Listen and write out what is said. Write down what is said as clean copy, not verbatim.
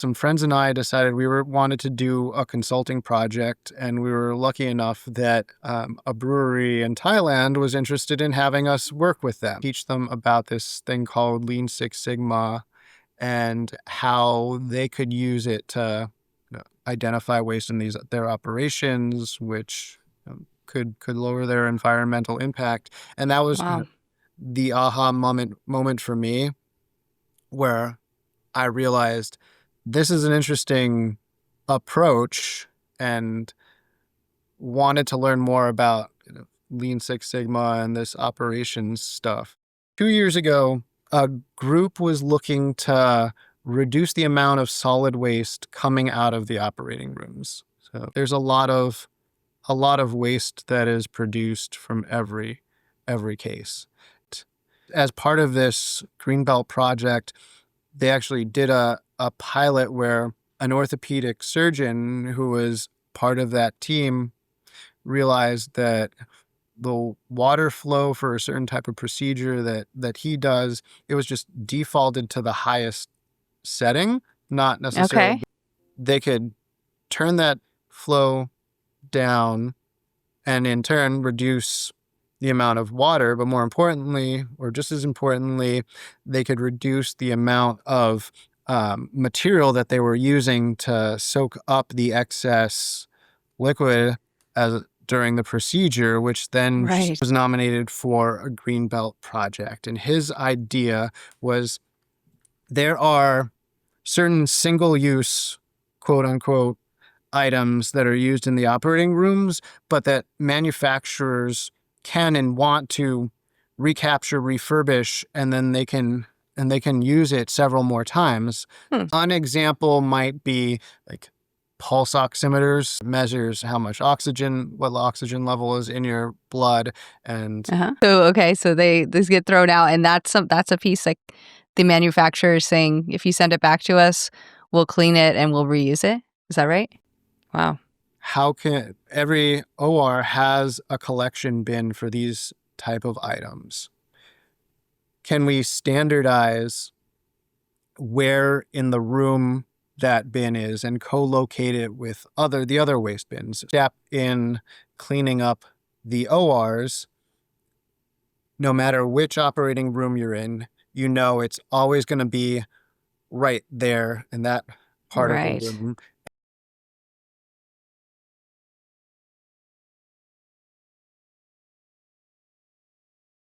Some friends and I decided wanted to do a consulting project, and we were lucky enough that a brewery in Thailand was interested in having us work with them, teach them about this thing called Lean Six Sigma and how they could use it to identify waste in their operations, which could lower their environmental impact. And that was Wow. the aha moment for me, where I realized this is an interesting approach, and wanted to learn more about Lean Six Sigma and this operations stuff. 2 years ago, a group was looking to reduce the amount of solid waste coming out of the operating rooms. So there's a lot of waste that is produced from every case. As part of this Greenbelt project, they actually did a pilot where an orthopedic surgeon who was part of that team realized that the water flow for a certain type of procedure that he does, it was just defaulted to the highest setting, not necessarily. Okay. They could turn that flow down and in turn reduce the amount of water, but more importantly, or just as importantly, they could reduce the amount of material that they were using to soak up the excess liquid during the procedure, which then Right. was nominated for a Greenbelt project. And his idea was there are certain single-use, quote unquote, items that are used in the operating rooms, but that manufacturers can and want to recapture, refurbish, and then they can use it several more times. Hmm. An example might be like pulse oximeters, measures how much oxygen, what oxygen level is in your blood, and So these get thrown out, and that's a piece like the manufacturer is saying, if you send it back to us, we'll clean it and we'll reuse it. Is that right? Wow. how can every OR has a collection bin for these type of items? Can we standardize where in the room that bin is and co-locate it with the other waste bins? Step in cleaning up the ORs, no matter which operating room you're in, it's always going to be right there in that part of the Right. room.